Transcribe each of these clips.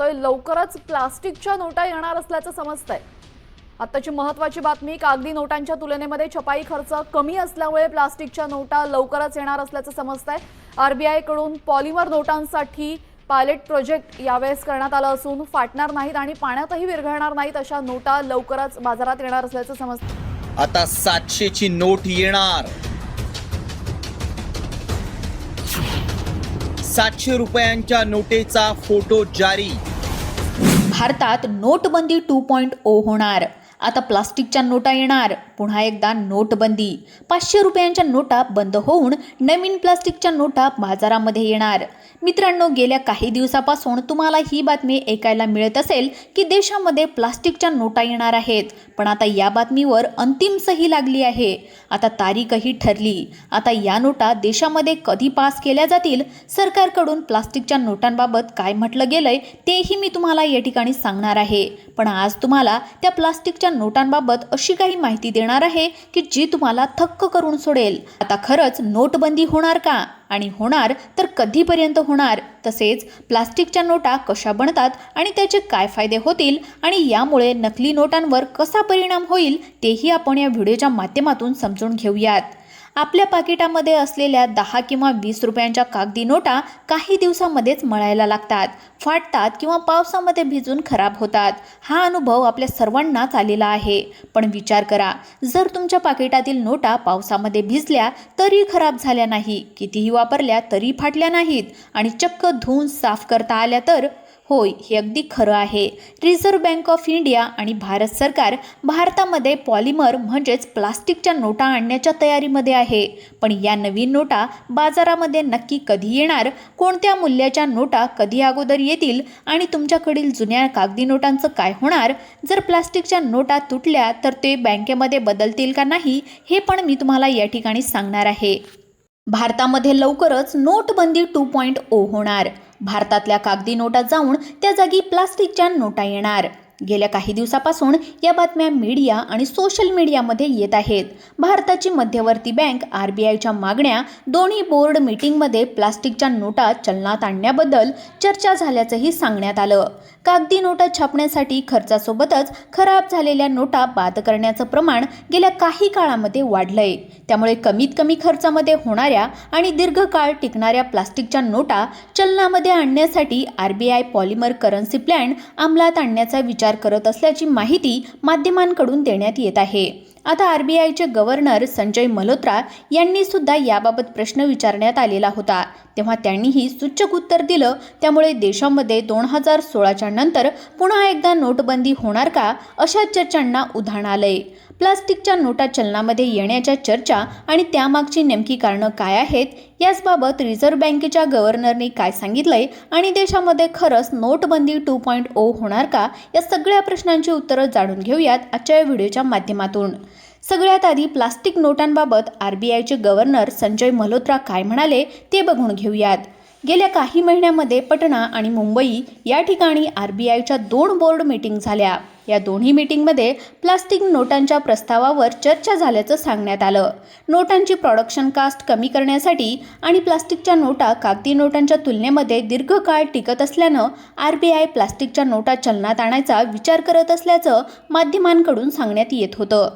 लवकरच प्लास्टिकच्या नोटा येणार असल्याचं समजतंय। आताची महत्त्वाची बातमी, कागदी नोटांच्या तुलनेमध्ये छपाई खर्च कमी असल्यामुळे प्लास्टिकच्या नोटा लवकरच येणार असल्याचं समजतंय। आरबीआय कडून पॉलिमर नोटांसाठी पायलट प्रोजेक्ट यावेळेस करण्यात आलं असून फाटणार नाहीत आणि पाण्यातही विरघळणार नाहीत अशा नोटा लवकरच बाजारात येणार असल्याचं समजतंय। आता 700 ची नोट येणार। 700 रुपयांच्या नोटेचा फोटो जारी। भारतात नोटबंदी 2.0 होणार। आता प्लास्टिकच्या नोटा येणार। पुन्हा एकदा नोटबंदी। 500 रुपयांच्या नोटा बंद होऊन नवीन प्लास्टिकच्या नोटा बाजारामध्ये येणार। मित्रांनो, गेल्या काही दिवसापासून तुम्हाला ही बातमी ऐकायला मिळत असेल की देशामध्ये प्लास्टिकच्या नोटा येणार आहेत, पण आता या बातमीवर अंतिम सही लागली आहे। आता तारीखही ठरली। आता या नोटा देशामध्ये कधी पास केल्या जातील, सरकारकडून प्लास्टिकच्या नोटांबाबत काय म्हटलं गेलंय तेही मी तुम्हाला या ठिकाणी सांगणार आहे। पण आज तुम्हाला त्या प्लास्टिकच्या नोटांबाबत अशी काही माहिती देणार आहे की जी तुम्हाला थक्क करून सोडेल। आता खरंच नोटबंदी होणार का, आणि होणार तर कधीपर्यंत होणार, तसेच प्लास्टिकच्या नोटा कशा बनतात आणि त्याचे काय फायदे होतील आणि यामुळे नकली नोटांवर कसा परिणाम होईल तेही आपण या व्हिडिओच्या माध्यमातून समजून घेऊयात। आपल्या पाकिटामध्ये असलेल्या 10 किंवा 20 रुपयांच्या कागदी नोटा काही दिवसामध्येच मळायला लागतात, फाटतात किंवा पावसामध्ये भिजून खराब होतात। हा अनुभव आपल्या सर्वांनाच आलेला आहे। पण विचार करा, जर तुमच्या पाकिटातील नोटा पावसामध्ये भिजल्या तरी खराब झाल्या नाही, कितीही वापरल्या तरी फाटल्या नाहीत आणि चक्क धुवून साफ करता आल्या तर? होय, हे अगदी खरं आहे। रिझर्व्ह बँक ऑफ इंडिया आणि भारत सरकार भारतामध्ये पॉलिमर म्हणजेच प्लास्टिकच्या नोटा आणण्याच्या तयारीमध्ये आहे। पण या नवीन नोटा बाजारामध्ये नक्की कधी येणार, कोणत्या मूल्याच्या नोटा कधी अगोदर येतील आणि तुमच्याकडील जुन्या कागदी नोटांचं काय होणार? जर प्लास्टिकच्या नोटा तुटल्या तर ते बँकेमध्ये बदलतील का नाही, हे पण मी तुम्हाला या ठिकाणी सांगणार आहे। भारतामध्ये लवकरच नोटबंदी 2.0 होणार। भारतातल्या कागदी नोटा जाऊन त्या जागी प्लास्टिकच्या नोटा येणार। गेल्या काही दिवसापासून या बातम्या मीडिया आणि सोशल मीडियामध्ये येत आहेत। भारताची मध्यवर्ती बँक आरबीआयच्या मागण्या दोन्ही बोर्ड मीटिंगमध्ये प्लास्टिकच्या नोटा चलनात आणण्याबद्दल चर्चा झाल्याचंही सांगण्यात आलं। कागदी नोटा छापण्यासाठी खर्चासोबतच खराब झालेल्या नोटा बाद करण्याचं प्रमाण गेल्या काही काळामध्ये वाढलंय। त्यामुळे कमीत कमी खर्चामध्ये होणाऱ्या आणि दीर्घकाळ टिकणाऱ्या प्लास्टिकच्या नोटा चलनामध्ये आणण्यासाठी आरबीआय पॉलिमर करन्सी प्लॅन अंमलात आणण्याचा विचार करत असल्याची माहिती माध्यमांकडून देण्यात येत आहे। आता आरबीआयचे गव्हर्नर संजय मल्होत्रा यांनी सुद्धा याबाबत प्रश्न विचारण्यात आलेला होता, तेव्हा त्यांनीही सूचक उत्तर दिलं। त्यामुळे देशामध्ये 2016च्या नंतर पुन्हा एकदा नोटबंदी होणार का, अशा चर्चांना उधाण आलंय। प्लास्टिकच्या नोटा चलनामध्ये येण्याच्या चर्चा आणि त्यामागची नेमकी कारणं काय आहेत, याचबाबत रिझर्व्ह बँकेच्या गव्हर्नरनी काय सांगितलंय आणि देशामध्ये खरंच नोटबंदी 2.0 होणार का, या सगळ्या प्रश्नांची उत्तरं जाणून घेऊयात आजच्या या व्हिडिओच्या माध्यमातून। सगळ्यात आधी प्लास्टिक नोटांबाबत आरबीआयचे गव्हर्नर संजय मल्होत्रा काय म्हणाले ते बघून घेऊयात। गेल्या काही महिन्यांमध्ये पटना आणि मुंबई या ठिकाणी आरबीआयच्या 2 बोर्ड मीटिंग झाल्या। या दोन्ही मीटिंगमध्ये प्लास्टिक नोटांच्या प्रस्तावावर चर्चा झाल्याचं सांगण्यात आलं। नोटांची प्रोडक्शन कास्ट कमी करण्यासाठी आणि प्लास्टिकच्या नोटा कागदी नोटांच्या तुलनेमध्ये दीर्घकाळ टिकत असल्यानं आरबीआय प्लास्टिकच्या नोटा चलनात आणायचा विचार करत असल्याचं माध्यमांकडून सांगण्यात येत होतं।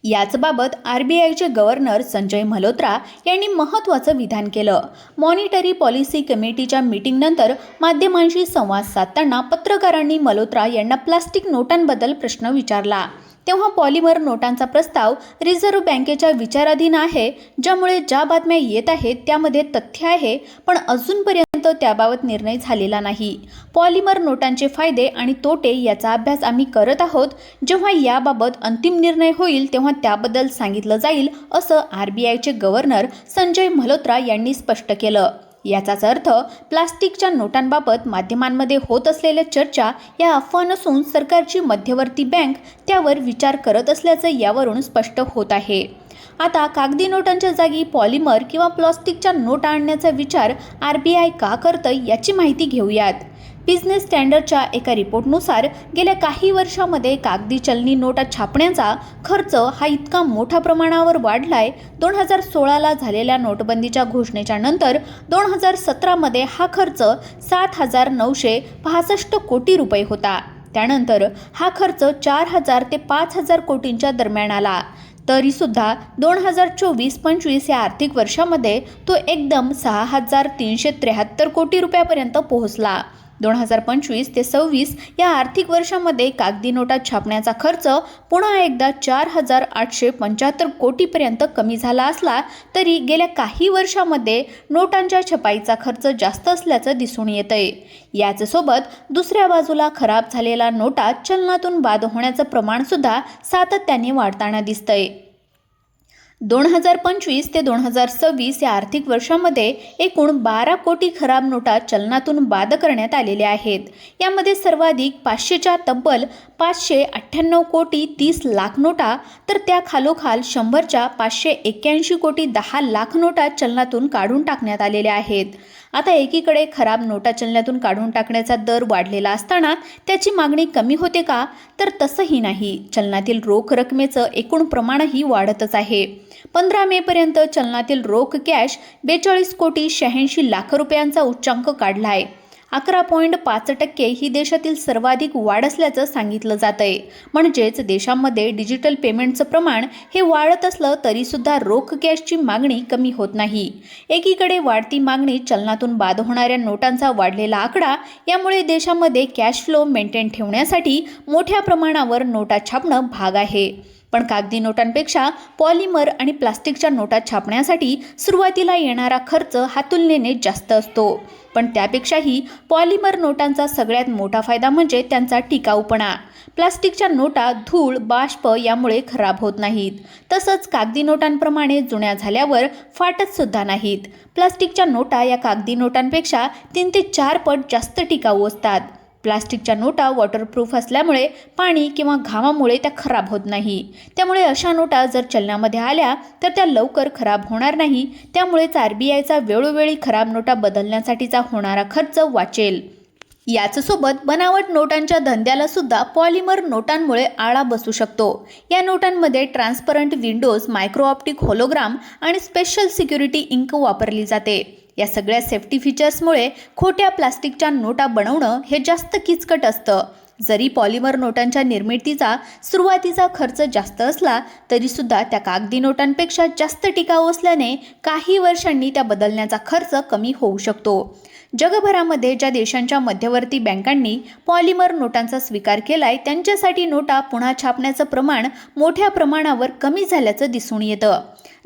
याचबाबत आरबीआयचे गव्हर्नर संजय मल्होत्रा यांनी महत्त्वाचं विधान केलं। मॉनिटरी पॉलिसी कमिटीच्या मीटिंगनंतर माध्यमांशी संवाद साधताना पत्रकारांनी मल्होत्रा यांना प्लास्टिक नोटांबद्दल प्रश्न विचारला। तेव्हा पॉलिमर नोटांचा प्रस्ताव रिझर्व्ह बँकेच्या विचाराधीन आहे, ज्यामुळे ज्या बातम्या येत आहेत त्यामध्ये तथ्य आहे, पण अजूनपर्यंत त्याबाबत निर्णय झालेला नाही। पॉलिमर नोटांचे फायदे आणि तोटे याचा अभ्यास आम्ही करत आहोत। जेव्हा याबाबत अंतिम निर्णय होईल तेव्हा त्याबद्दल सांगितलं जाईल, असं आरबीआयचे गव्हर्नर संजय मल्होत्रा यांनी स्पष्ट केलं। याचाच अर्थ प्लास्टिकच्या नोटांबाबत माध्यमांमध्ये होत असलेल्या चर्चा या अफवा नसून सरकारची मध्यवर्ती बँक त्यावर विचार करत असल्याचं यावरून स्पष्ट होत आहे। आता कागदी नोटांच्या जागी पॉलिमर किंवा प्लास्टिकच्या नोटा आणण्याचा विचार आरबीआय का करतंय याची माहिती घेऊयात। बिझनेस स्टँडर्डच्या एका रिपोर्टनुसार गेल्या काही वर्षामध्ये कागदी चलनी नोटा छापण्याचा खर्च हा इतका मोठ्या प्रमाणावर वाढलाय. 2016ला झालेल्या नोटबंदीच्या घोषणेच्या नंतर 2017मध्ये हा खर्च 7,965 कोटी रुपये होता. त्यानंतर हा खर्च 4,000 ते 5,000 कोटींच्या दरम्यान आला. तरीसुद्धा 2024-25 या आर्थिक वर्षामध्ये तो एकदम 6,373 कोटी रुपयापर्यंत पोहोचला. 2025 ते 26 या आर्थिक वर्षामध्ये कागदी नोटा छापण्याचा खर्च पुन्हा एकदा 4,875 कोटीपर्यंत कमी झाला असला तरी गेल्या काही वर्षामध्ये नोटांच्या छपाईचा खर्च जास्त असल्याचं दिसून येतंय. याचसोबत दुसऱ्या बाजूला खराब झालेल्या नोटा चलनातून बाद होण्याचं प्रमाण सुद्धा सातत्याने वाढताना दिसतंय. 2025 ते 2026 या आर्थिक वर्षामध्ये एकूण 12 कोटी खराब नोटा चलनातून बाद करण्यात आलेल्या आहेत. यामध्ये सर्वाधिक 500च्या तब्बल 598 कोटी 30 लाख नोटा, तर त्या खालोखाल 100च्या 581 कोटी 10 लाख नोटा चलनातून काढून टाकण्यात आलेल्या आहेत. आता एकीकडे खराब नोटा चलनातून काढून टाकण्याचा दर वाढलेला असताना त्याची मागणी कमी होते का, तर तसंही नाही. चलनातील रोख रकमेचं एकूण प्रमाणही वाढतच आहे. 15 मेपर्यंत चलनातील रोख कॅश 42 कोटी 86 लाख रुपयांचा उच्चांक काढला आहे. 11.5% ही देशातील सर्वाधिक वाढ असल्याचं सांगितलं जातंय. म्हणजेच देशामध्ये डिजिटल पेमेंटचं प्रमाण हे वाढत असलं तरीसुद्धा रोख कॅशची मागणी कमी होत नाही. एकीकडे वाढती मागणी, चलनातून बाद होणाऱ्या नोटांचा वाढलेला आकडा यामुळे देशामध्ये कॅश फ्लो मेंटेन ठेवण्यासाठी मोठ्या प्रमाणावर नोटा छापणं भाग आहे. पण कागदी नोटांपेक्षा पॉलिमर आणि प्लास्टिकच्या नोटा छापण्यासाठी सुरुवातीला येणारा खर्च हा तुलनेने जास्त असतो. पण त्यापेक्षाही पॉलिमर नोटांचा सगळ्यात मोठा फायदा म्हणजे त्यांचा टिकाऊपणा. प्लास्टिकच्या नोटा धूळ, बाष्प यामुळे खराब होत नाहीत. तसंच कागदी नोटांप्रमाणे जुन्या झाल्यावर फाटत सुद्धा नाहीत. प्लास्टिकच्या नोटा या कागदी नोटांपेक्षा 3 ते 4 पट जास्त टिकाऊ असतात. प्लास्टिकच्या नोटा वॉटरप्रूफ असल्यामुळे पाणी किंवा घामामुळे त्या खराब होत नाही. त्यामुळे अशा नोटा जर चलनामध्ये आल्या तर त्या लवकर खराब होणार नाही. त्यामुळेच RBIचा वेळोवेळी खराब नोटा बदलण्यासाठीचा होणारा खर्च वाचेल. याचसोबत बनावट नोटांच्या धंद्याला सुद्धा पॉलिमर नोटांमुळे आळा बसू शकतो. या नोटांमध्ये transparent windows, micro optic hologram आणि स्पेशल सिक्युरिटी इंक वापरली जाते. या सगळ्या सेफ्टी फीचर्समुळे खोट्या प्लास्टिकच्या नोटा बनवणं हे जास्त किचकट असतं. जरी पॉलिमर नोटांच्या निर्मितीचा सुरुवातीचा खर्च जास्त असला तरीसुद्धा त्या कागदी नोटांपेक्षा जास्त टिकाऊ असल्याने काही वर्षांनी त्या बदलण्याचा खर्च कमी होऊ शकतो. जगभरामध्ये ज्या देशांच्या मध्यवर्ती बँकांनी पॉलिमर नोटांचा स्वीकार केलाय त्यांच्यासाठी नोटा पुन्हा छापण्याचं प्रमाण मोठ्या प्रमाणावर कमी झाल्याचं दिसून येतं.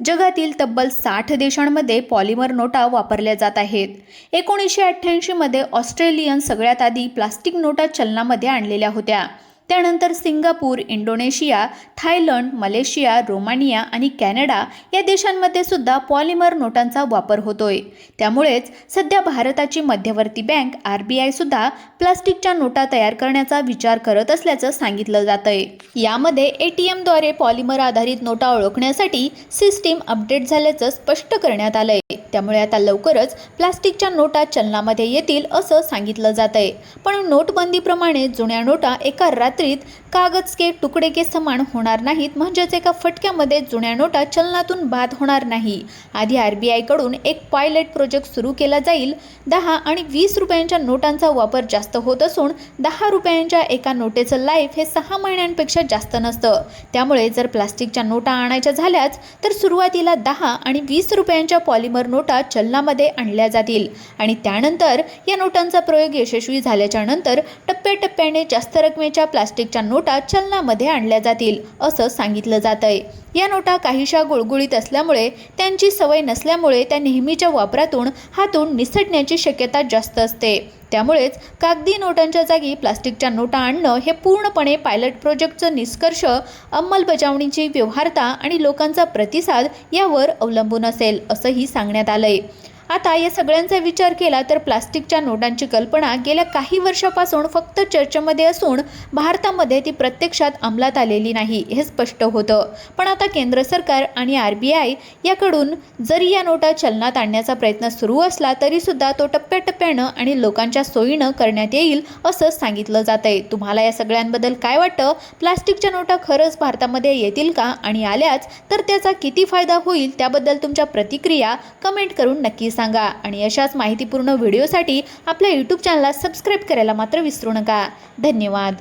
जगातील तब्बल 60 देशांमध्ये पॉलिमर नोटा वापरल्या जात आहेत. 1988 मध्ये ऑस्ट्रेलियन सगळ्यात आधी प्लास्टिक नोटा चलनामध्ये आणलेल्या होत्या. त्यानंतर Singapore, Indonesia, Thailand, Malaysia, Romania आणि कॅनडा या देशांमध्ये सुद्धा पॉलिमर नोटांचा वापर होतोय. त्यामुळेच सध्या भारताची मध्यवर्ती बँक RBI सुद्धा प्लास्टिकच्या नोटा तयार करण्याचा विचार करत असल्याचं सांगितलं जातंय. यामध्ये ATMद्वारे पॉलिमर आधारित नोटा ओळखण्यासाठी सिस्टीम अपडेट झाल्याचं स्पष्ट करण्यात आलंय. त्यामुळे आता लवकरच प्लास्टिकच्या नोटा चलनामध्ये येतील असं सांगितलं जातंय. पण नोटबंदीप्रमाणे जुन्या नोटा एका रात्रीत कागज के तुकडे के समान होणार नाहीत. म्हणजेच एका फटक्यामध्ये जुन्या नोटा चलनातून बाद होणार नाही. आधी RBI कडून एक पायलट प्रोजेक्ट सुरू केला जाईल. 10 आणि 20 रुपयांच्या नोटांचा वापर जास्त होत असून 10 रुपयांच्या एका नोटेचं लाईफ हे 6 महिन्यांपेक्षा जास्त नसतं. त्यामुळे जर प्लास्टिकच्या नोटा आणायच्या झाल्याच तर सुरुवातीला 10 आणि 20 रुपयांच्या पॉलिमर नोटा चलनामध्ये आणल्या जातील आणि त्यानंतर या नोटांचा प्रयोग यशस्वी झाल्याच्या नंतर टप्प्याटप्प्याने जास्त रकमेच्या प्लास्टिकच्या नोटा चलनामध्ये आणल्या जातील असं सांगितलं जातंय. या नोटा काहीशा गुळगुळीत असल्यामुळे त्यांची सवय नसल्यामुळे त्या नेहमीच्या वापरातून हातून निसटण्याची शक्यता जास्त असते. त्यामुळेच कागदी नोटांच्या जागी प्लास्टिकच्या नोटा आणणं हे पूर्णपणे पायलट प्रोजेक्टचं निष्कर्ष, अंमलबजावणीची व्यवहार्यता आणि लोकांचा प्रतिसाद यावर अवलंबून असेल असंही सांगण्यात आलंय. आता या सगळ्यांचा विचार केला तर प्लास्टिकच्या नोटांची कल्पना गेल्या काही वर्षापासून फक्त चर्चेमध्ये असून भारतामध्ये ती प्रत्यक्षात अंमलात आलेली नाही हे स्पष्ट होतं. पण आता केंद्र सरकार आणि RBI याकडून जरी या नोटा चलनात आणण्याचा प्रयत्न सुरू असला तरी सुद्धा तो टप्प्याटप्प्यानं आणि लोकांच्या सोयीनं करण्यात येईल असं सांगितलं जातंय. तुम्हाला या सगळ्यांबद्दल काय वाटतं? प्लास्टिकच्या नोटा खरंच भारतामध्ये येतील का? आणि आल्याच तर त्याचा किती फायदा होईल? त्याबद्दल तुमच्या प्रतिक्रिया कमेंट करून नक्की सांगा. आणि अशाच माहितीपूर्ण व्हिडिओसाठी आपल्या YouTube चॅनलला सबस्क्राईब करायला मात्र विसरू नका. धन्यवाद.